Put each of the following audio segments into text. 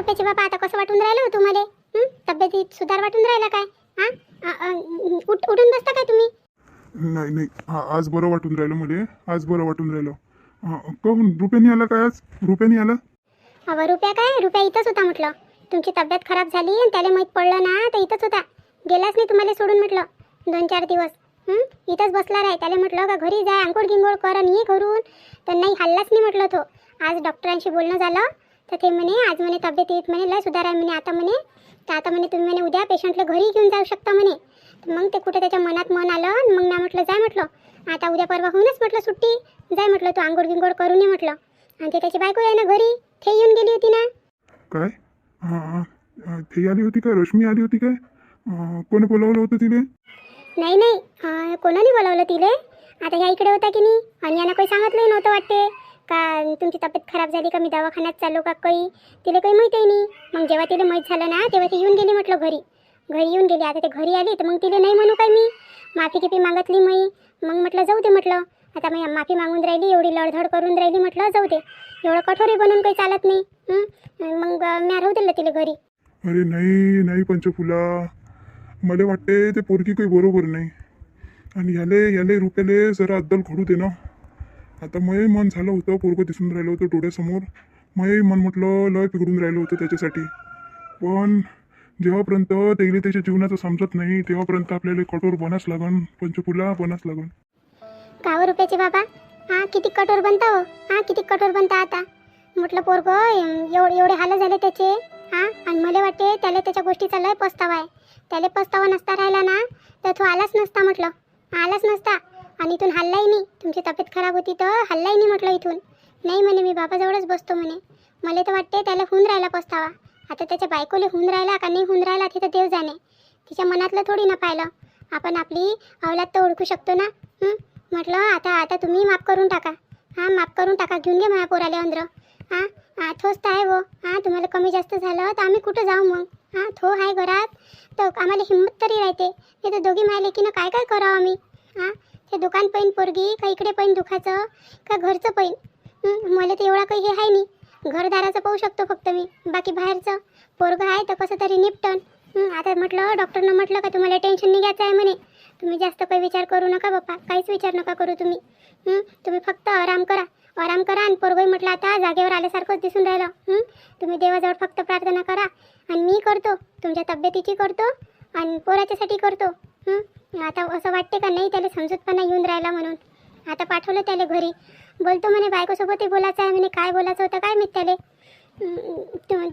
रुपयाचे बाबा आता कसं वाटून राहिलं हो तुम्हाला? तब्येतीत सुधार वाटून राहिला काय? उठून बसता काय तुम्ही? नाही नाही, आज बरं वाटून राहिलं मला. आज बरं वाटून राहिलं. कहून रुपयाने आला काय? आज रुपयाने आला? अहो रुपया काय, रुपया इथंच होता म्हटलं. तुमची तब्येत खराब झाली आणि त्याला माहीत पडलं ना तर इथंच होता. गेलाच नाही तुम्हाला सोडून म्हटलं 2-4 दिवस. इथंच बसला राय. त्याला म्हटलं का घरी जाय, आंघोळ गिंगोळ कर आणि ये घरून. तर नाही, हल्लाच नाही म्हटलं तो. आज डॉक्टरांशी बोलणं झालं तर ते म्हणे आज म्हणे तब्येत येत म्हणे लय सुधार आहे म्हणे आता म्हणे. तर आता म्हणे तुम्ही म्हणे उद्या पेशंटला घरी घेऊन जाऊ शकता म्हणे. मग ते कुठे त्याच्या मनात मन आलं. मग ना म्हटलं जाय म्हटलं आता उद्या परवा होऊनच म्हटलं सुट्टी. जाय म्हटलं तो आंघोळ गिंगोळ करून ये म्हटलं. आणि ते त्याची बायको आहे ना घरी, ते येऊन गेली होती ना. काय? ते आली होती काय? रश्मी आली होती काय? कोणी बोलावलं होतं तिले? नाही नाही, कोणाने बोलावलं तिले? आता ह्या इकडे होता की नाही आणि यांना काही सांगितलंही नव्हतं वाटते का तुमची तब्येत खराब झाली का मी दवाखान्यात चाललो का काही. तिला काही माहीतही नाही. मग जेव्हा तिला माहीत झालं ना तेव्हा ती येऊन गेली म्हटलं घरी. घरी येऊन गेली. आता ते घरी आली तर मग तिला नाही म्हणू काय मी. माफी किफी मागितली मी. मग म्हटलं जाऊ दे म्हटलं. आता मी माफी मागून राहिली, एवढी लढधड करून राहिली म्हटलं जाऊ दे. एवढं कठोरी बनून काही चालत नाही. मग मी राहू दिलं तिला घरी. अरे नाही नाही पंचफुला, मला वाटते ते पोरगी काही बरोबर नाही. आणि याले रुपयाले जरा अद्दल घडू दे ना. आता मयही मन झालं होतं, पोरगं दिसून राहिलं होतं डोळ्यासमोर. मयही मन म्हटलं लय बिघडून राहिलं होतं त्याच्यासाठी. पण जेव्हापर्यंत त्याला त्याच्या जीवनाचं समजत नाही तेव्हापर्यंत आपल्याला कठोर बनाच लागन पंचफुला, बनाच लागन. का रुपयाचे बाबा? किती कठोर बनता हो. किती कठोर बनता आता. म्हटलं पोरगं एवढे हाल झाले त्याचे. आणि मला वाटते त्याला त्याच्या गोष्टीचा लय पस्तावा आहे. त्याला पस्तावा नसता राहिला ना तर तो आलाच नसता म्हटलं. आलाच नसता. आणि इथून हल्लाही नाही. तुमची तब्येत खराब होती तर हल्लाही नाही म्हटलं इथून. नाही म्हणे मी बाबाजवळच बसतो म्हणे. मला तर वाटते त्याला होऊन राहिला पस्तावा. आता त्याच्या बायकोला होऊन राहिला का नाही होऊन राहिला तिथं देव जाणे. तिच्या मनातलं थोडी ना पाहिलं. आपण आपली अवलाद तर ओळखू शकतो ना. म्हटलं आता तुम्ही माफ करून टाका. माफ करून टाका. घेऊन घे माझ्या पोराले अंदर. थोच तर आहे वो. तुम्हाला कमी जास्त झालं तर आम्ही कुठं जाऊ मग. थो आहे घरात तर आम्हाला हिंमत तरी राहते. नाही तर दोघी माय लेकीनं काय काय करावं आम्ही. ते दुकान पैन पोरगी का इकडे पैन दुखाचं का घरचं पैन. मला तर एवढा काही हे आहे नाही. घरदाराचं पाहू शकतो फक्त मी. बाकी बाहेरचं पोरगं आहे तर कसं तरी निपटन. आता म्हटलं डॉक्टरनं म्हटलं का तुम्हाला टेन्शन नाही घ्यायचं आहे म्हणे. तुम्ही जास्त काही विचार करू नका बाप्पा. काहीच विचार नका करू तुम्ही. तुम्ही फक्त आराम करा. आराम करा. आणि पोरगंही म्हटलं आता जागेवर आल्यासारखंच दिसून राहिलं. तुम्ही देवाजवळ फक्त प्रार्थना करा. आणि मी करतो तुमच्या तब्येतीची करतो आणि पोराच्यासाठी करतो. आता असं वाटते का नाही त्याला समजूतपणा येऊन राहिला म्हणून. आता पाठवलं त्याला घरी. बोलतो म्हणे बायकोसोबतही बोलायचं आहे म्हणे. काय बोलायचं होतं काय मी त्याला.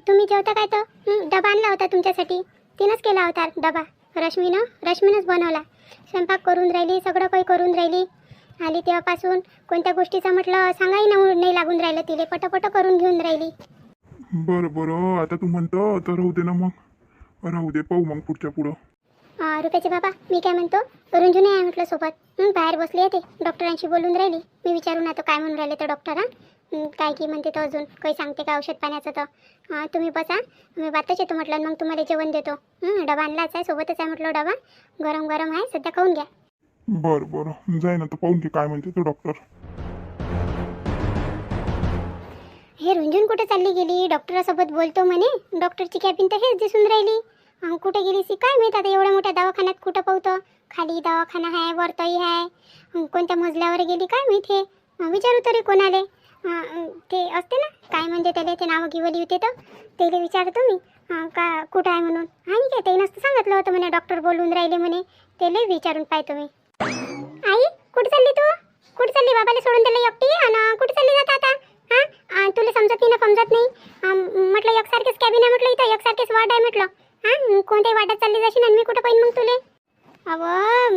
तुम्ही जेवता काय तर डबा आणला होता तुमच्यासाठी. तिनंच केला होता डबा. रश्मीनंच बनवला. स्वयंपाक करून राहिली, सगळं काही करून राहिली. आली तेव्हापासून कोणत्या गोष्टीचं म्हटलं सांगाही नाही लागून राहिलं तिले. पटपट करून घेऊन राहिली. बरं आता तू म्हणतो तर राहू दे ना मग. राहू दे, पाहू मग पुढच्या पुढं. रुपयाचे बाबा मी काय म्हणतो, रुंजू नाही आहे म्हटलं सोबत. बाहेर बसली आहे ते डॉक्टरांशी बोलून राहिली. मी विचारून आता काय म्हणून राहिले तर डॉक्टर. काय की म्हणते तर अजून काही सांगते का औषध पाण्याचं तर. तुम्ही बसा, मी बातच येतो म्हटलं. मग तुम्हाला जेवण देतो. डबा आणलाच आहे, सोबतच आहे म्हटलं डबा. गरम गरम आहे सध्या, खाऊन घ्या. बरं जाय ना तर पाहून घे काय म्हणते तो डॉक्टर. हे रुंजून कुठे चालली गेली? डॉक्टरसोबत बोलतो म्हणे. डॉक्टरची कॅबिन तर हेच दिसून राहिली. कुठे गेली सी काय माहीत. आता एवढ्या मोठ्या दवाखान्यात कुठं पाहतं. खाली दवाखाना आहे, वरतही आहे. कोणत्या मजल्यावर गेली काय माहीत. हे विचारू तरी कोणाले. ते असते ना काय म्हणजे त्याला ते नावं गिवली होते तर त्याला विचारतो मी का कुठं आहे म्हणून. आणि काय ते नसतं सांगितलं होतं म्हणे डॉक्टर बोलून राहिले म्हणे. त्याला विचारून पाहतो मी. आई कुठे चालली तू? कुठे चालली? बाबाला सोडून त्याला एकटी. आणि कुठे चालली जाता आता? तुला समजत नाही ना समजत नाही. म्हटलं एकसारखेच कॅबिन आहे म्हटलं इथं. एकसारखेच वार्ड आहे म्हटलं. कोणत्याही वार्डात चालली जाशील आणि मी कुठं पाहिजे मग तुले.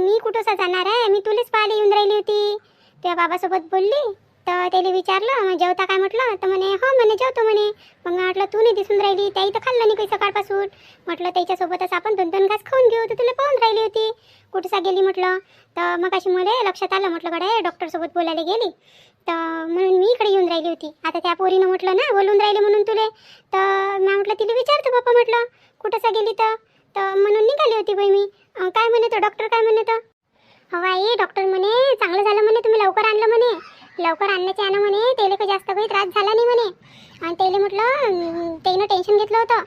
मी कुठंसा जाणार आहे. मी तुलेच पाहायला येऊन राहिली होती. त्या बाबासोबत बोलली तर त्याला विचारलं मग जेवता काय म्हटलं तर म्हणे हो म्हणे जेवतो म्हणे. मग म्हटलं तू नाही दिसून राहिली. त्याही तर खाल्लं नाही काही सकाळपासून. म्हटलं त्याच्यासोबतच आपण 2-2 घास खाऊन घेऊ. तर तुला पाहून राहिली होती कुठंसा गेली म्हटलं. तर मग अशी मला लक्षात आलं म्हटलं कडे डॉक्टरसोबत बोलायला गेली तर म्हणून मी इकडे येऊन राहिली होती. आता त्या पोरीनं म्हटलं ना बोलून राहिले म्हणून तुले. तर मी म्हटलं तिला विचारतो बाप्पा म्हटलं कुठंसा गेली तर म्हणून निघाली होती बाई मी. काय म्हणे तो डॉक्टर काय म्हणे तर. आई डॉक्टर म्हणे चांगलं झालं म्हणे तुम्ही लवकर आणलं म्हणे. लवकर आणण्याचे आलं म्हणे. त्याला काही जास्त काही त्रास झाला नाही म्हणे. आणि त्याला म्हटलं त्यानं टेन्शन घेतलं होतं.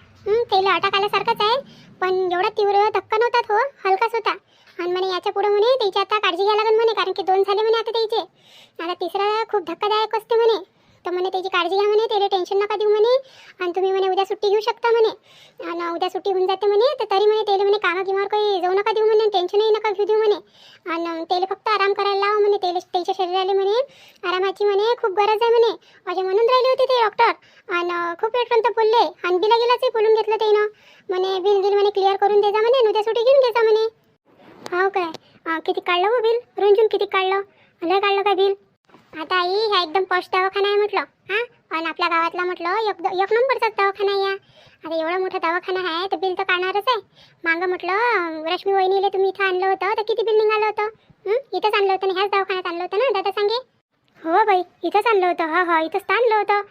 त्याला अटॅक आल्यासारखंच आहे, पण एवढा तीव्र धक्का नव्हता, हो हलकाच होता. आणि म्हणे याच्या पुढे म्हणे त्याची आता काळजी घ्यायला लागेल म्हणे, कारण की 2 झाले म्हणे आता त्याचे. आता तिसरा खूप धक्कादायक असते म्हणे. तर म्हणे त्याची काळजी घ्या म्हणे, त्याला टेन्शन नका देऊ म्हणे. आणि तुम्ही म्हणे उद्या सुट्टी घेऊ शकता म्हणे. आणि उद्या सुट्टी होऊन जाते म्हणे, तर तरी म्हणे त्याला म्हणे कामागिमावर काही जाऊ नका देऊ म्हणे, टेन्शनही नका घेऊ देऊ म्हणे. आणि त्याला फक्त आराम करायला लावा म्हणे. त्याच्या शरीराला म्हणे आरामाची म्हणे खूप गरज आहे म्हणे, असे म्हणून राहिले होते ते डॉक्टर. आणि खूप वेळपर्यंत बोलले आणि बिला गेलाचही बोलून घेतलं त्यानं. म्हणे बिल म्हणे क्लिअर करून द्यायचा म्हणे, आणि उद्या सुट्टी घेऊन घ्यायचा म्हणे. हो काय, किती काढलं हो बिल? रुंजून किती काढलं? लय काढलं काय बिल? आता आई ह्या एकदम पॉश दवाखाना आहे म्हटलं. आणि आपल्या गावातला म्हटलं एक नंबरचाच दवाखाना आहे. आता एवढा मोठा दवाखाना आहे तर बिल तर काढणारच आहे. मागं म्हटलं रश्मी वहिनीले तुम्ही इथं आणलं होतं तर किती बिल निघालं होतं? इथंच आणलं होतं ना, ह्याच दवाखान्यात आणलं होतं ना दादा सांगे? हो बाई, इथंच आणलं होतं. हा इथंच तर आणलं होतं.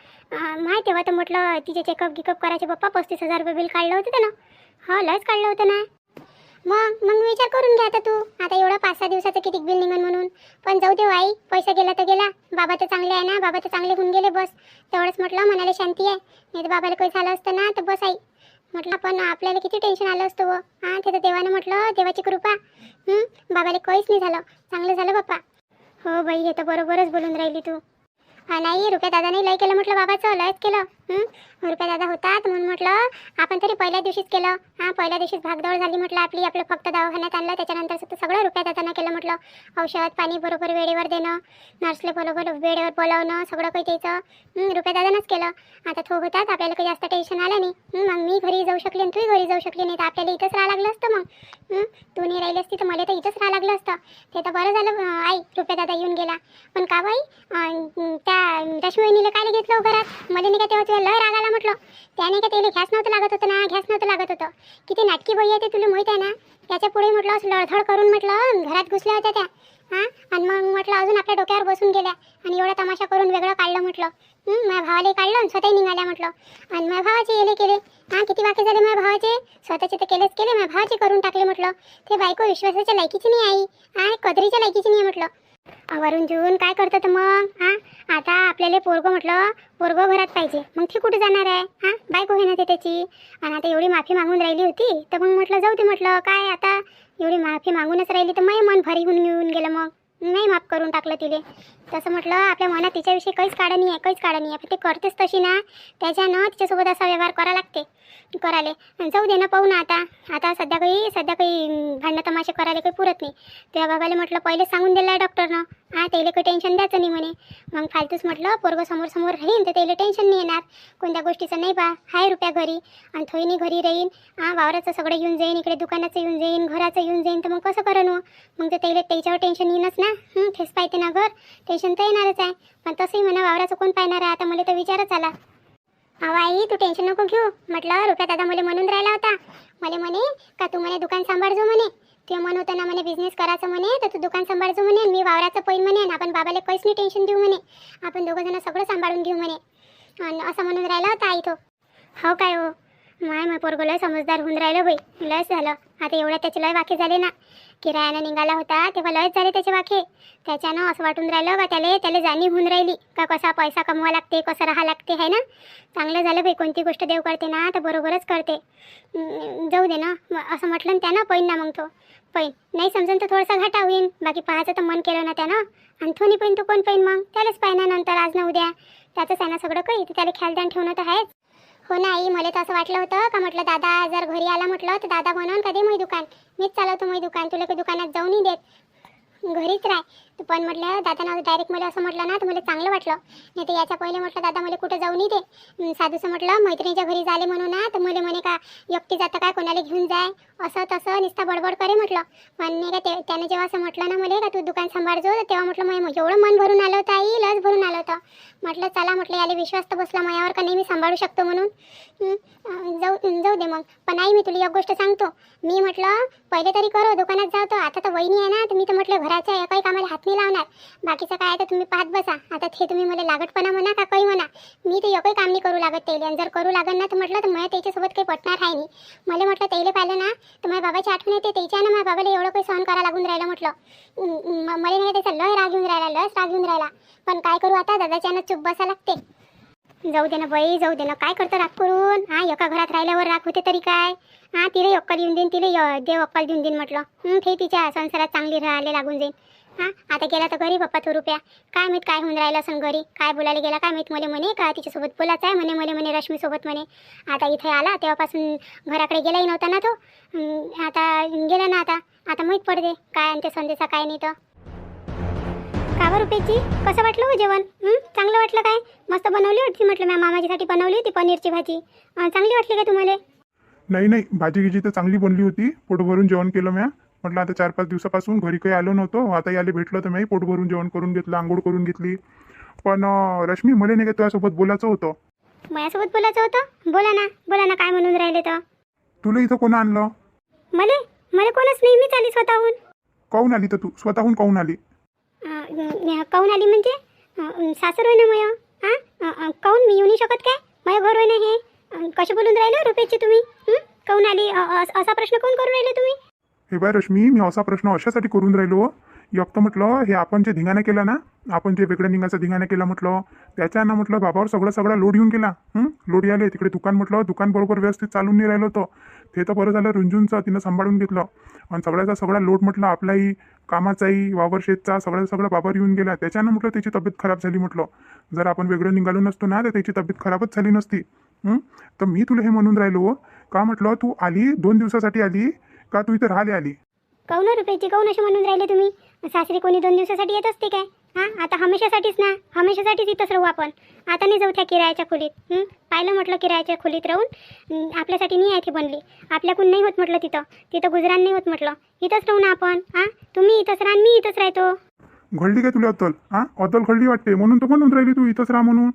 माहिती तेव्हा तर म्हटलं तिचे चेकअप गिकअप करायचे पप्पा 35,000 रुपये बिल काढलं होतं त्यानं. हो लयच काढलं होतं ना. मग विचार करून घ्या आता तू. आता एवढं 5-6 दिवसाचं किती बिल निघन म्हणून. पण जाऊ दे आई, पैसा गेला तर गेला. बाबा तर चांगले आहे ना, बाबा तर चांगले होऊन गेले, बस तेवढंच म्हटलं मनाला शांती आहे. नाही तर बाबाला काही झालं असतं ना तर बस आई म्हटलं, पण आपल्याला किती टेन्शन आलं असतं व. ते तर देवानं म्हटलं, देवाची कृपा. बाबाला काहीच नाही झालं, चांगलं झालं बाप्पा. हो बाई, हे तर बरोबरच बोलून राहिली तू. नाही रुपया दादाने लय केलं म्हटलं, बाबाचं लयच केलं. रुपया दादा होतात म्हणून म्हटलं आपण तरी पहिल्या दिवशीच केलं. पहिल्या दिवशीच भागदौड झाली म्हटलं आपली. आपलं फक्त दवाखान्यात आणलं, त्याच्यानंतर सगळं रुपया दादानं केलं म्हटलं. औषध पाणी बरोबर वेळेवर देणं, नर्सले बरोबर वेळेवर बोलावणं, सगळं काही त्याचं रुपया दादानंच केलं. आता तो होतात, आपल्याला काही जास्त टेन्शन आलं नाही. मग मी घरी जाऊ शकले आणि तूही घरी जाऊ शकली, नाही तर आपल्याला इथंच राहावं लागलं असतं. मग तू नाही राहिली असती तर मला तर इथंच राहावं लागलं असतं. ते तर बरं झालं आई, रुपया दादा येऊन गेला. पण का बाई, त्या रश्मीला काय घेतलं घरात? मला नाही का तेव्हा तुला लय राग आला म्हटलं. त्याने का त्याला घ्यास नव्हतं लागत होतं ना, घ्यास नव्हतं लागत होतं. किती नाटकी बाई आहे ते तुला माहीत आहे ना. त्याच्या पुढे म्हटलं असं लढधड करून म्हटलं घरात घुसल्या होत्या त्या. आणि मग म्हटलं अजून आपल्या डोक्यावर बसून गेल्या आणि एवढा तमाशा करून वेगळं काढलं म्हटलं. माझ्या भावाला काढलं आणि स्वतःही निघाल्या म्हटलं. आणि माझ्या भावाचे येले केले. किती वाके झाले माझ्या भावाचे, स्वतःचे तर केलेच केले, माझ्या भावाचे करून टाकले म्हटलं. ते बायको विश्वासाच्या लायकीची नाही आई, कदरीच्या लायकीची नाही म्हटलं. वरून जेवून काय करतं तर मग. आता आपल्याला पोरगं म्हटलं, पोरगं घरात पाहिजे, मग ती कुठे जाणार आहे? बायको घेण्यात त्याची. आणि आता एवढी माफी मागून राहिली होती तर मग म्हटलं जाऊ दे म्हटलं, काय आता एवढी माफी मागूनच राहिली तर मग मन भारी होऊन येऊन गेलं. मग नाही माफ करून टाकलं तिले. तसं म्हटलं आपल्या मनात तिच्याविषयी काहीच काढं नाही आहे, काहीच काढं नाही आहे. ते करतेच तशी ना, त्याच्यानं तिच्यासोबत असा व्यवहार करा लागते कराले. जाऊ दे ना, पाहू ना. आता सध्या काही भांडणं तमाशे करायला काही पुरत नाही. त्या बाबाला म्हटलं पहिलेच सांगून दिलं आहे डॉक्टरनं, त्याला काही टेन्शन द्यायचं नाही म्हणे. मग फालतूच म्हटलं पोरगं समोर राहीन तर त्याला टेन्शन नाही येणार कोणत्या गोष्टीचं. नाही बा, हाय रुपया घरी आणि थोईनी घरी राहीन. वावराचं सगळं येऊन जाईन, इकडे दुकानाचं येऊन जाईन, घराचं येऊन जाईन, तर मग कसं करण मग तर त्याच्यावर टेन्शन येईनच ना. तेच पाहते ना घर, टेन्शन तर येणारच आहे. पण तसंही म्हणा वावराचं कोण पाहणार आहे आता, मला तर विचारच आला. आई तू टेन्शन नको घेऊ म्हटलं. रुपया दादा मला म्हणून राहिला होता, मला म्हणे का तू म्हणे दुकान सांभाळजो म्हणे. ते मन होतं ना म्हणे बिझनेस करायचं म्हणे, तर तू दुकान सांभाळजो म्हणे, मी वावराचं पैन म्हणे. आपण बाबाला काहीच नाही टेन्शन देऊ म्हणे, आपण दोघं जण सगळं सांभाळून घेऊ म्हणे. आणि असं म्हणून राहिला होता आई तो. हो काय हो, मग पोरगं लय समजदार होऊन राहिलं बाई, लयच झालं. आता एवढ्या त्याचे लय वाखे झाले ना, किरायानं निघाला होता तेव्हा लयच झाले त्याचे वाखे. त्याच्यानं असं वाटून राहिलं का त्याला जाणीव होऊन राहिली का कसा पैसा कमवा लागते, कसं राहा लागते, आहे ना. चांगलं झालं बाई, कोणती गोष्ट देव करते ना तर बरोबरच करते. जाऊ दे ना, असं म्हटलं ना त्यानं पैन ना. मग तो पैन नाही समजून तर थोडासा घाटा होईन, बाकी पाहायचं तर मन केलं ना त्यानं. आणि थोनी पैन तो कोण पैन मग त्यालाच पाहिना नंतर आज ना उद्या. त्याचंच आहे ना सगळं काही, तर त्याला ख्याल ध्यान ठेवणं तर आहेच. हो ना आई, मला तर असं वाटलं होतं का म्हटलं दादा जर घरी आला म्हटलं तर दादा म्हणून कधी मी दुकान मीच चालवतो, मी दुकान तुला काही दुकानात जाऊ नाही देत, घरीच राह. पण म्हटलं दादानं डायरेक्ट मला असं म्हटलं ना तर मला चांगलं वाटलं. नाही तर याच्या पहिले म्हटलं दादा मला कुठं जाऊ नाही दे. साधूचं म्हटलं मैत्रिणीच्या घरी झाले म्हणून ना तर मला म्हणे का एकटी जातं काय, कोणाला घेऊन जाय, असं तसं नुसता बडबड करे म्हटलं. पण नाही का त्याने जेव्हा असं म्हटलं ना मला का तू दुकान सांभाळजो, तर तेव्हा म्हटलं मग एवढं मन भरून आलं होतं आई, लस भरून आलं होतं. म्हटलं चला म्हटलं याला विश्वास तर बसला माझ्यावर का नाही मी सांभाळू शकतो म्हणून. जाऊ दे मग. पण आई मी तुला एक गोष्ट सांगतो, मी म्हटलं पहिले तरी करो दुकानात जातो. आता तर वहिनी आहे ना, तर मी तर म्हटलं घराच्या काही कामाला हात नाही लावणार, बाकीचं काय तर तुम्ही पाहत बसा. आता ते तुम्ही मला लागतपणा म्हणा का काही म्हणा, मी तर एकही काम नाही करू लागत त्याला. आणि जर करू लागत ना तर म्हटलं तर मला त्याच्यासोबत काही पटणार आहे नाही. मला म्हटलं त्याला पाहिलं ना तर माझ्या बाबाची आठवण येते, त्याच्या ना माझ्या बाबाला एवढं काही सहन करायला लागून राहिलं म्हटलं. मला नाही त्याचा लय राग येऊन राहिला, लस राग येऊन राहिला. पण काय करू आता, दादाच्यानं चुप बसा लागते. जाऊ दे ना बाई, जाऊ दे ना. काय करतं राग करून? हा, एका घरात राहिल्यावर राग होते तरी काय? हा, तिला अक्कल येऊन देईन, तिला देव अक्कल देऊन देईन म्हटलं. ते तिच्या संसारात चांगली राहायला लागून जाईल. हा, आता गेला तर घरी बाप्पा तो रुपया. काय माहीत काय होऊन राहिलं असं घरी, काय बोलायला गेला काय माहीत. म्हणे का तिच्यासोबत बोलायचं आहे म्हणे रश्मीसोबत म्हणे. आता इथे आला तेव्हापासून घराकडे गेलाही नव्हता ना तो. आता गेला ना. आता माहीत पडते काय आणते संदेशा काय नाही तर. का बरं रुपयाची, कसं वाटलं हो जेवण? चांगलं वाटलं काय? मस्त बनवली होती म्हटलं. मी मामाजीसाठी बनवली होती पनीरची भाजी. चांगली वाटली का तुम्हाला? नाही, भाजी गिजी तर चांगली बनली होती. पोट भरून जेवण केलं म्या. म्हटलं आता 4-5 दिवसापासून घरी काही आलो नव्हतो, आता याले भेटलं तर मी पोट भरून जेवण करून घेतलं, आंघोळ करून घेतली. पण रश्मी, मला नाही का तुझ्यासोबत बोलायचं होतं. माझ्यासोबत बोलायचं होतं? बोला ना काय म्हणून राहिले तर. तुला इथं कोण आणलं? मला कोणच नाही, मी चाली स्वतःहून. काहून आली तर तू स्वतःहून काहून आली? काहून आली म्हणजे सासर होय ना मय. हां, काहून मी येऊ नाही शकत काय? माझं घर होय ना हे. कसे बोलून राहिले रुपयाची तुम्ही? काहून आली असा प्रश्न कोण करून राहिले तुम्ही? हे बाय रश्मी, मी असा प्रश्न अशासाठी करून राहिलो. एक तर म्हटलं हे आपण जे धिंगाणा केला ना, आपण जे वेगळ्या निघाचा धिंगाणा केला म्हटलं, त्याच्यानं म्हटलं बाबावर सगळा लोड येऊन गेला. लोड आले तिकडे. दुकान बरोबर व्यवस्थित चालून नाही राहिलं होतं. ते तर बरं झालं, रुंजूनचं तिनं सांभाळून घेतलं. आणि सगळा लोड म्हटलं आपलाही, कामाचाही, वावर शेतचा सगळा बाबावर येऊन गेला. त्याच्यानं म्हटलं त्याची तब्येत खराब झाली म्हटलं. जर आपण वेगळं निघालो नसतो ना तर त्याची तब्येत खराबच झाली नसती. तर मी तुला हे म्हणून राहिलो का म्हटलं, तू आली 2 दिवसासाठी आली का तू इथं राहिले आली? काहून रुपयाची, काहून असे म्हणून राहिले तुम्ही? सासरी कोणी 2 दिवसासाठी येत असते काय? हां, आता हमेशासाठीच ना, हमेशासाठीच इथंच राहू आपण. आता नाही जाऊ त्या किरायाच्या खोलीत. पाहिलं म्हटलं किरायाच्या खोलीत राहून आपल्यासाठी नाही आहे ती बनली. आपल्याकडून नाही होत म्हटलं तिथं गुजरान नाही होत म्हटलं. इथंच राहू ना आपण. हां, तुम्ही इथंच राहा, मी इथंच राहतो. घडली काय तुला अद्दल? अद्दल घडली वाटते, म्हणून तर म्हणून राहिली तू इथंच राहा म्हणून.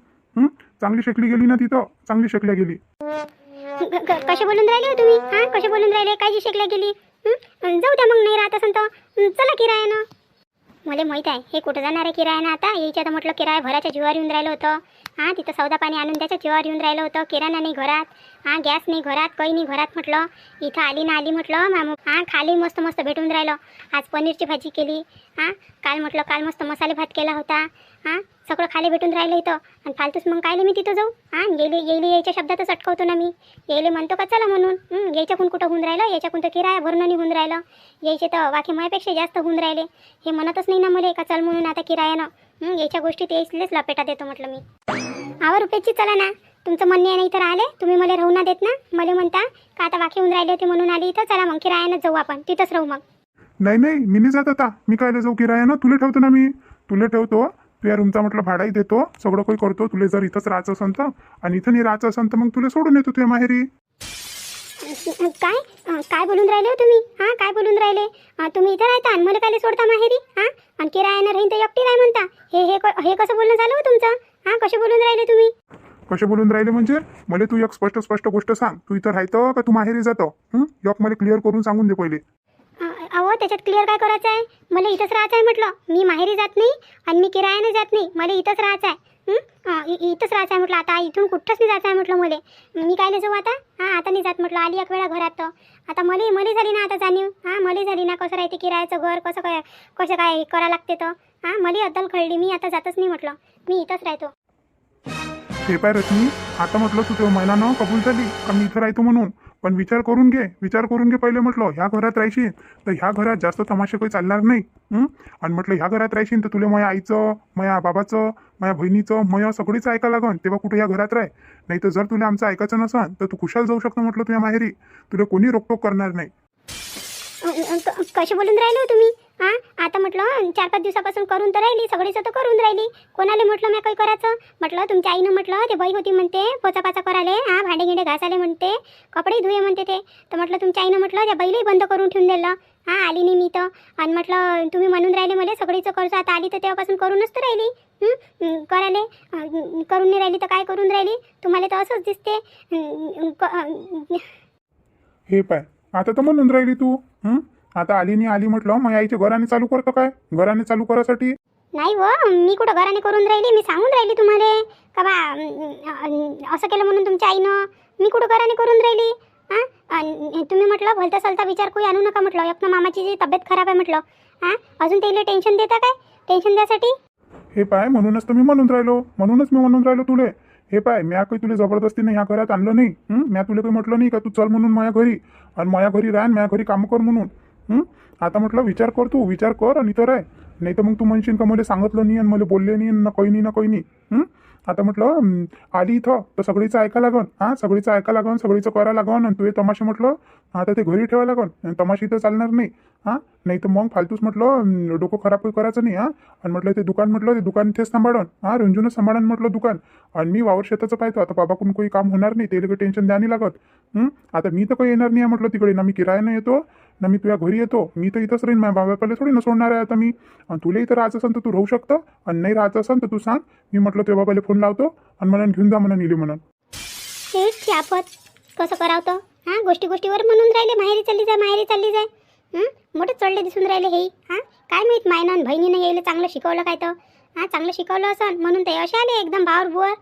चांगली शेकली गेली ना तिथं, चांगली शेकल्या गेली. कसे बोलून राहिले हो तुम्ही? हां, कसे बोलून राहिले? काय जी शेकल्या गेली? जाऊ द्या मग, नाही राहत असेल तर चला किरायानं. मला माहीत आहे हे कुठं जाणार आहे किरायानं. आता यायच्या तर म्हटलं किराया भराच्या जीवावर येऊन राहिलं होतं. हां, तिथं सौदा पाणी आणून त्याच्या जीवावर येऊन राहिलं होतं. किराणा नाही घरात, गॅस नाही घरात, काही नाही घरात म्हटलं. इथं आली म्हटलं. खाली मस्त भेटून राहिलं. आज पनीरची भाजी केली. काल मस्त मसाले भात केला होता. सगळं खाली भेटून राहिलं इथं. आणि फालतूच मग कायले मी तिथं जाऊ? येईल यायच्या शब्दातच अटकवतो ना मी. येईल म्हणतो का चला म्हणून. याच्याकून कुठं होऊन राहिलं, याच्याकून तर किराया भरणं नाही होऊन राहिलं. यायचे तर वाकी मायापेक्षा जास्त होऊन राहिले. हे म्हणतच नाही ना मला का चल म्हणून आता किरायानं. याच्या गोष्टीत यायचलेच लपेटा देतो म्हटलं मी. रुपयाची चला ना, तुमचं म्हणणे आहे ना इथं राहिले. तुम्ही मला राहू ना देत ना. मला म्हणता का आता वाकी होऊन राहिले होते म्हणून आली इथं. चला मग किरायानं जाऊ आपण, तिथंच राहू मग. नाही, मी नाही जात आता. मी कायला जाऊ किरायानं? तुला ठेवतो ना मी. तुला ठेवतो, तुझ्या रूमचा म्हटलं भाडाही देतो, सगळं काही करतो. तुला जर इथंच राहायचं असेल तर, आणि इथं नाही राहायचं असेल तर मग तुला सोडून येतो तुझ्या माहेरी. काय बोलून राहिले हो तुम्ही? काय बोलून राहिले? तुम्ही इथं राहता आणि मला काय सोडता माहेरी? आणि किरायानं राहीन तर एकटी राह म्हणता. हे कसं बोलणं झालं हो तुमचं? कसे बोलून राहिले तुम्ही? कसे बोलून राहिले म्हणजे? मला तू एक स्पष्ट गोष्ट सांग. तू इथं राहतं का तू माहेरी जातो? एक मला क्लिअर करून सांगून दे पहिले. अहो, त्याच्यात क्लिअर काय करायचं आहे? मला इथंच राहायचं आहे म्हटलं. मी माहेरी जात नाही आणि मी किरायानं जात नाही. मला इथंच राहायचं आहे. इथंच राहायचं आहे म्हटलं. आता इथून कुठंच नाही जायचं आहे म्हटलं मला. मी काय जाऊ आता? आता नाही जात म्हटलं. आली एक वेळा घरात तर आता मला झाली ना आता जाणीव. मला झाली ना कसं राहते किरायाचं घर, कसं काय करा लागते तर. मला अद्दल कळली. मी आता जातच नाही म्हटलं. मी इथंच राहतो. हे पाय रश्मी, आता म्हटलं तू तेव्हा महिलानं कबूल झाली का मी इथं राहतो म्हणून. पण विचार करून घे पहिले म्हटलं. ह्या घरात राहायची तर ह्या घरात जास्त तमाशे काही चालणार नाही. आणि म्हटलं ह्या घरात राहायची तर तुला माझ्या आईचं, माझ्या बाबाचं, माझ्या बहिणीचं, माझ्या सगळीच ऐका लागन. तेव्हा कुठे ह्या घरात राह. नाही तर जर तुला आमचं ऐकायचं नसन तर तू खुशाल जाऊ शकतो म्हटलं तुझ्या माहेरी. तुला कोणी रोकटोक करणार नाही. कसे बोलून राहिले हो तुम्ही? आता म्हटलं 4-5 दिवसापासून करून तर राहिली, सगळीच तर करून राहिली. कोणाला म्हटलं मी काही करायचं? म्हटलं तुमच्या आईनं म्हटलं ते बाई होती म्हणते पोचापाचा कराले, भांडे गिंडे घासाले म्हणते, कपडे धुये म्हणते ते. तर म्हटलं तुमच्या आईनं म्हटलं त्या बाईलाही बंद करून ठेवून दिलं. आली नाही मी तर. आणि म्हटलं तुम्ही म्हणून राहिले मला सगळीचं कर्ज आता आली तर तेव्हापासून करूनच तर राहिली. करून नाही राहिली तर काय करून राहिली? तुम्हाला तर असंच दिसते. हे पाय, आता तर म्हणून राहिली तू. आता आली म्हटलं मग आईच्या घराने चालू करतो काय? घराने चालू करायसाठी नाही व, मी कुठं घराने करून राहिली. मी सांगून राहिली तुम्हाला का बा असं केलं म्हणून तुमच्या आईनं. मी कुठं घराने करून राहिली? तुम्ही म्हटलं भलता सलता विचार काही आणू नका म्हटलं. एक मामाची जी तब्येत खराब आहे म्हटलं. अजून त्याला टेन्शन देता काय? टेन्शन द्यासाठी हे पाय, म्हणूनच मी म्हणून राहिलो तुले. हे पाय म्या काही तुला जबरदस्तीने ह्या घरात आणलं नाही. म्या तुला काही म्हटलं नाही का तू चल म्हणून माझ्या घरी आणि माझ्या घरी राह माझ्या घरी काम कर म्हणून. आता म्हटलं विचार कर, तू विचार कर आणि तर आहे. नाही तर मग तू म्हणशील का मला सांगितलं नाही आणि मला बोलले नाही ना काही नाही ना काही नाही. आता म्हटलं आली इथं तर सगळीचं ऐका लागन. सगळीचं ऐका लागन, सगळीचं करा लागन. आणि तू हे तमाशे म्हटलं आता ते घरी ठेवा लागन. तमाशे तर चालणार नाही. नाही तर मग फालतूच म्हटलं डोकं खराब करायचं नाही. आणि म्हटलं ते दुकान म्हटलं ते दुकान तेच सांभाळन. रंजूनच सांभाळन म्हटलं दुकान. आणि मी वावर शेताचं पाहतो आता बाबाकडून काही काम होणार नाही, ते काही टेन्शन द्या नाही लागत. आता मी तर काही येणार नाही म्हटलं तिकडे, ना मी किरायानं येतो ना मी तुझ्या घरी येतो. मी तर इथंच राहीन, माझ्या बाबाला थोडी न सोडणार आहे आता मी. आणि तुला इथं राहायचं असेल तर तू राहू शकतं आणि नाही राहायचं असेल तर तू सांग. मी म्हटलं तुझ्या बाबाला फोन लावतो आणि मला घेऊन जा म्हणून नेली म्हणून. हेच आपत कसं करावतं. गोष्टीवर म्हणून राहिले माहेरी चालली जाय माहेरी चालली जाय. मोठे चढले दिसून राहिले हे. काय माहीत मायनं आणि बहिणीनं यायला चांगलं शिकवलं काय तर. चांगलं शिकवलं असन म्हणून ते असे आले एकदम भावर बुवर.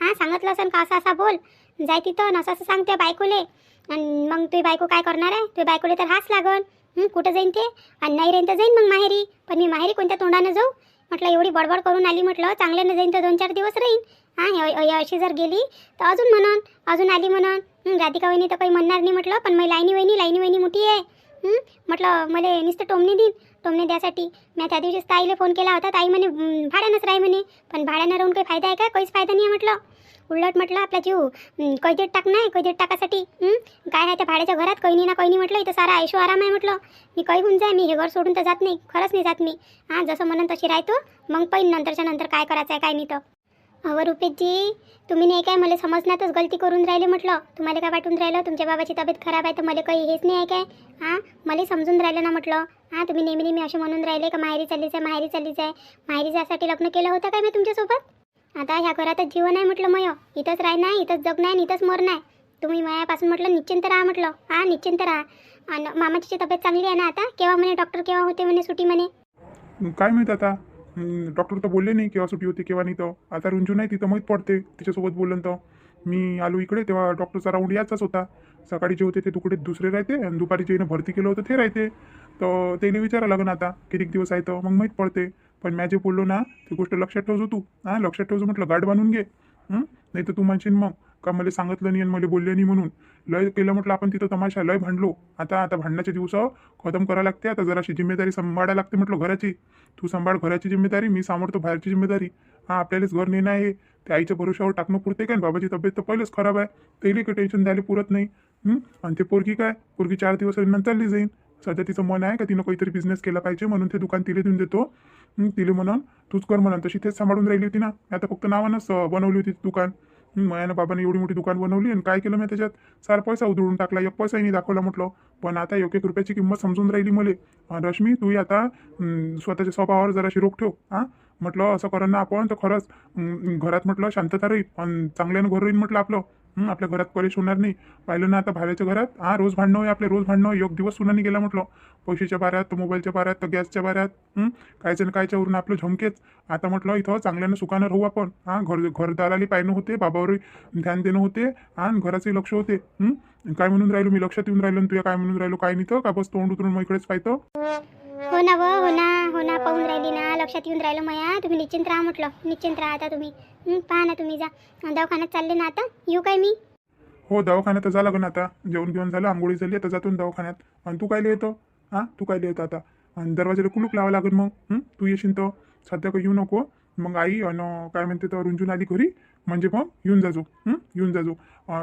सांगितलं असन का असा बोल जाय तिथं असं असं सांगते बायकोले. आणि मग तुझी बायको काय करणार आहे, तुझी बायकोले तर हाच लागन. कुठं जाईन ते आणि नाही राहीन तर जाईन मग माहेरी. पण मी माहेरी कोणत्या तोंडानं जाऊ म्हटलं. एवढी बडबड करून आली म्हटलं चांगल्यानं जाईन तर 2-4 दिवस राहीन. अशी जर गेली तर अजून म्हणून अजून आली म्हणून राधिका वहिनी तर काही म्हणणार नाही म्हटलं. पण मी लाईनी वहिनी मोठी आहे. म्हटलं मला नुसतं टोमणे द्यासाठी मी त्या दिवशीच ताईला फोन केला होता. ताई म्हणे भाड्यानंच राही म्हणे. पण भाड्यानं राहून काही फायदा आहे का, काहीच फायदा नाही आहे म्हटलं. उलट म्हटलं आपला जीव कैदेत कैदेत टाकासाठी काय आहे त्या भाड्याच्या घरात काही नाही ना काही नाही म्हटलं. इथं सारा ऐशो आराम आहे म्हटलं. मी काही होऊन जाय, मी हे घर सोडून तर जात नाही, खरंच नाही जात मी. जसं म्हणून तशी राहतो मग पहिन नंतरच्या नंतर काय करायचं आहे काय नाही तर. अहो रुपेशजी तुम्ही नाही काय मला समजण्यातच गलती करून राहिले म्हटलं. तुम्हाला काय वाटून राहिलं तुमच्या बाबाची तब्येत खराब आहे तर मला काही हेच नाही आहे काय. मला समजून राहिलं ना म्हटलं. तुम्ही नेहमी असे म्हणून राहिले का माहेरी चाललीच आहे. माहेरी जायसाठी लग्न केलं होतं काय मी तुमच्यासोबत. आता ह्या घरातच जीवन आहे म्हटलं मय. इथंच राहणार, इथंच जगणार, इथंच मरणार. तुम्ही मायापासून म्हटलं निश्चिंत राहा म्हटलं. निश्चिंत राहा. आणि मामाची तब्येत चांगली आहे ना आता. केव्हा म्हणे डॉक्टर केव्हा होते म्हणे सुटी म्हणे. काय माहीत आता. डॉक्टर तर बोलले नाही केव्हा सुट्टी होती केव्हा नाही. तर आता रुंजू नाही तिथं माहीत पडते तिच्यासोबत बोललं तर. मी आलो इकडे तेव्हा डॉक्टरचा राऊंड याचाच होता. सकाळी जे होते ते तुकडे दुसरे राहते आणि दुपारी जे भरती केलं होतं ते राहते. तर त्याला विचारावं लागेल आता किती दिवस आहे तर मग माहीत पडते. पण मी जे बोललो ना ती गोष्ट लक्षात ठेवतो तू. लक्षात ठेवतो म्हटलं, गाठ बांधून घे. नाही तर तू म्हणशील मग का मला सांगितलं नाही आणि मला बोलले नाही म्हणून. लय केलं म्हटलं आपण तिथं तमाशा, लय भांडलो. आता भांडण्याचे दिवस खतम करावं लागते. आता जराशी जिम्मेदारी सांभाळायला लागते म्हटलं घराची. तू सांभाळ घराची जिम्मेदारी, मी सांभाळतो बाहेरची जिम्मेदारी. आपल्यालाच घर नेणं आहे. ते आईच्या भरोशावर टाकणं पुरते काय. बाबाची तब्येत तर पहिलेच खराब आहे, त्याला काही टेन्शन द्यायला पुरत नाही. आणि ते पोरगी 4 दिवस नंतर चालली जाईन. सध्या तिचं मन आहे का तिनं काहीतरी बिझनेस केला पाहिजे म्हणून ते दुकान तिला देऊन देतो. तिला म्हणून तूच कर म्हणून. तशी तेच सांभाळून राहिली होती ना. आता फक्त नावानंच बनवली होती दुकान. मायानं बाबाने एवढी मोठी दुकान बनवली आणि काय केलं मी त्याच्यात सारा पैसा उधळून टाकला. एक पैसाही नाही दाखवला म्हटलं. पण आता 1-1 रुपयाची किंमत समजून राहिली मला. रश्मी तू आता स्वतःच्या स्वभावावर जराशी रोख ठेव. म्हटलं असं करा ना आपण तर खरंच घरात म्हटलं शांतता राहील आणि चांगल्यानं घर राहील म्हटलं आपलं. आपल्या घरात कलेश होणार नाही. पाहिलं ना आता भाड्याच्या घरात रोज भांडणं आहे आपले, रोज भांडणं. एक दिवस सुनानी गेला म्हटलं. पैशाच्या बाऱ्यात तर मोबाईलच्या बाऱ्यात तर गॅसच्या बाऱ्यात कायच्या ना कायच्यावरून आपलं झमकेच. आता म्हटलं इथं चांगल्यानं सुखानं राहू आपण. घरदाराला पाहिणं होते, बाबावर ध्यान देणं होते आणि घराचंही लक्ष होते. काय म्हणून राहिलो मी, लक्षात येऊन राहिलो तुझ्या काय म्हणून राहिलो काय नाही तर का बस तोंड उतरून मग इकडेच पाहतो. हो ना पाहून राहिली ना, लक्षात येऊन राहिलं मया. तुम्ही निश्चिंत राहा म्हटलं, निश्चिंत राहा आता तुम्ही. पहा ना तुम्ही जा दवाखान्यात चालले ना आता. येऊ काय मी. हो दवाखान्यात तर झालं गं आता. जेवण घेऊन झालं, आंघोळी झाली, आता जातो दवाखान्यात. आणि तू काय येतो. तू काय येतो आता. आणि दरवाजाला कुलूप लावा लागेल मग. तू येशील तर सध्या काही येऊ नको. मग आई आणि काय म्हणते तर रुंजून आली घरी म्हणजे मग येऊन जाजो. येऊन जाजो.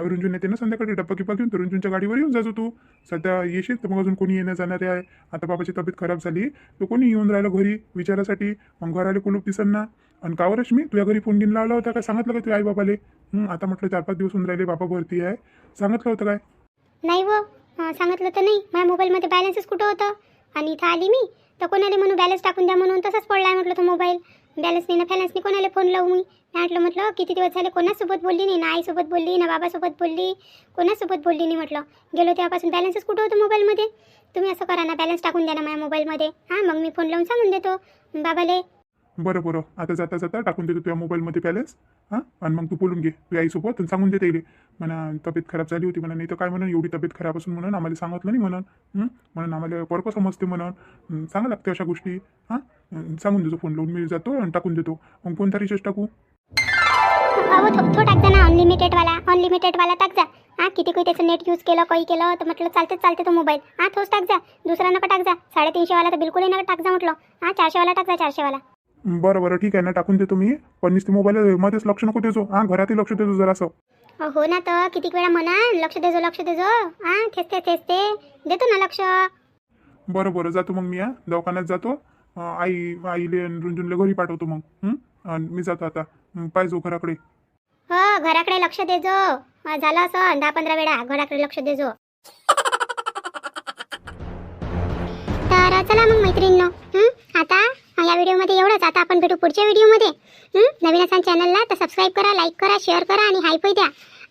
रुंजून येते ना संध्याकाळी डब्बा किप्पा घेऊन, तर रुंजूनच्या गाडीवर येऊन जाजो तू. सध्या येशील तर मग अजून कोणी येणं जाणारे आहे. आता बाबाची तब्येत खराब झाली तर कोणी येऊन राहिलं घरी विचारासाठी. मग घराला कुलूप दिसन ना. आणि कावर रश्मी तुझ्या घरी फोन घेऊन लावला होता का, सांगितलं का तुझ्या आई बाबाले. आता म्हटलं 4-5 दिवस होऊन राहिले बाबा भरती आहे, सांगितलं होतं काय. नाही हो सांगितलं तर नाही. माझ्या मोबाईलमध्ये बॅलन्सच कुठं होतं. आणि इथं आली मी तर कोणाला म्हणून बॅलन्स टाकून द्या म्हणून तसाच पडला आहे म्हटलं तो मोबाईल. बॅलन्स नाही ना फॅलन्स नाही, कोणाला फोन लावू मी. म्हटलं किती दिवस झाले कोणासोबत बोलली नाही ना. आईसोबत बोलली ना, बाबासोबत बोलली, कोणासोबत बोलली नाही म्हटलं. गेलो तेव्हापासून बॅलन्सच कुठं होतं मोबाईलमध्ये. तुम्ही असं करा ना, बॅलन्स टाकून द्या ना माझ्या मोबाईलमध्ये. मग मी फोन लावून सांगून देतो बाबाले. बरं आता जाता टाकून देतो तुझ्या मोबाईलमध्ये बॅलन्स. आणि मग तू बोलून घे तुझ्या आईसोबत आणि सांगून देते म्हणा तब्येत खराब झाली होती म्हणा. नाही तर काय म्हणून एवढी तब्येत खराब असून म्हणून आम्हाला सांगितलं नाही म्हणून आम्हाला परक समजते म्हणून सांगा लागते अशा गोष्टी. सांगून देतो फोन लावून मी जातो आणि टाकून देतो. मग कोणता रिचार्ज टाकू. अहो तो टाक जा ना अनलिमिटेडवाला टाक जा. हा किती काही त्याचं नेट यूज केलं काही केलं तर म्हटलं चालते तो मोबाईल. हा तोच टाक जा, दुसरा नका टाक जा. 350वाला तर बिलकुलही नका टाक जा म्हटलं. हा 400वाला टाक जा 400वाला. बरं ठीक आहे ना, टाकून देतो मी. पण नुसते मोबाईल मध्येच लक्ष नको देजो. हा घरातही लक्ष देजो जरासं. हो ना, तर किती वेळा म्हणा लक्ष देजो. हा तेच ते देतो ना लक्ष. बरं जातो मग मी. दवाखान्यात जातो. आईले आणि रुंजुनले घरी पाठवतो मग. आणि मी जातो आता. पाहिजो घराकडे. हो घराकडे लक्ष देजो. झालं असं 10-15 वेळा घराकडे लक्ष देजो. तर चला मग मैत्रिणींनो, आता या व्हिडिओमध्ये एवढंच. आता आपण भेटू पुढच्या व्हिडिओमध्ये. नवीन असाल चॅनलला तर सबस्क्राईब करा, लाईक करा, शेअर करा आणि हाय द्या.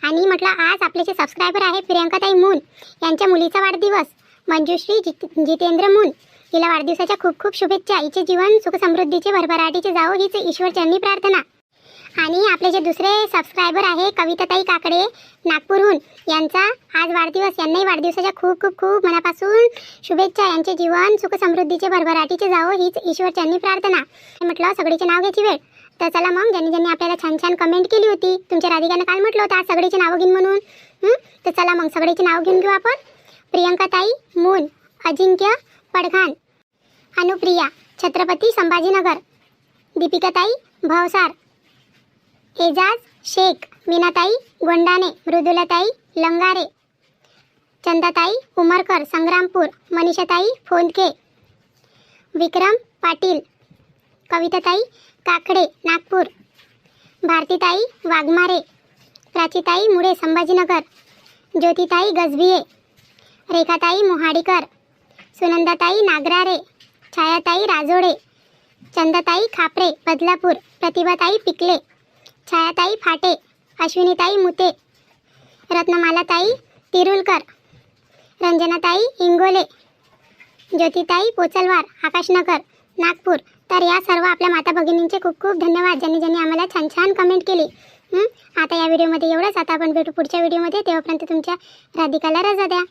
आणि म्हटलं आज आपले जे सबस्क्रायबर आहे प्रियंकाताई मून यांच्या मुलीचा वाढदिवस मंजुश्री जितेंद्र मून. हिला वाढदिवसाच्या खूप खूप शुभेच्छा. हिचे जीवन सुख समृद्धीचे भरभराटीचे जावो हीच ईश्वरचरणी प्रार्थना. आणि आपले जे दुसरे सबस्क्रायबर आहे कविताताई काकडे नागपूरहून, यांचा आज वाढदिवस. यांनाही वाढदिवसाच्या खूप खूप खूप मनापासून शुभेच्छा. यांचे जीवन सुख समृद्धीचे भरभराटीचे जावो हीच ईश्वरचरणी प्रार्थना. म्हटलं सगळीचे नाव घ्यायची वेळ. तर चला मग, ज्यांनी आपल्याला छान कमेंट केली होती, तुमच्या राधिकानं काल म्हटलं होतं आज सगळीचे नावं घेईन म्हणून. तर चला मग सगळीचे नाव घेऊन घेऊ आपण. प्रियंकाताई मून, अजिंक्य पडघान, अनुप्रिया छत्रपती संभाजीनगर, दीपिकाताई भवसार, एजाज शेख, मीनाताई गोंडाने, मृदुलाताई लंगारे, चंदाताई उमरकर संग्रामपूर, मनीषाताई फोंदके, विक्रम पाटील, कविताताई काकडे नागपूर, भारतीताई वाघमारे, प्राचीताई मुळे संभाजीनगर, ज्योतिताई गजबिये, रेखाताई मोहाडीकर, सुनंदाताई नागरारे, छायाताई राजोडे, चंदाताई खापरे बदलापूर, प्रतिभाताई पिकले, छायाताई फाटे, अश्विनीताई मुते, रत्नमालाताई तिरुलकर, रंजनाताई इंगोले, ज्योतिताई पोचलवार आकाशनगर नागपूर. तर या सर्व आपल्या माता भगिनींचे खूप खूप धन्यवाद, ज्यांनी आम्हाला छान कमेंट केली. आता या व्हिडिओमध्ये एवढंच. आता आपण भेटू पुढच्या व्हिडिओमध्ये. तेव्हापर्यंत तुमच्या राधिकाला रजा द्या.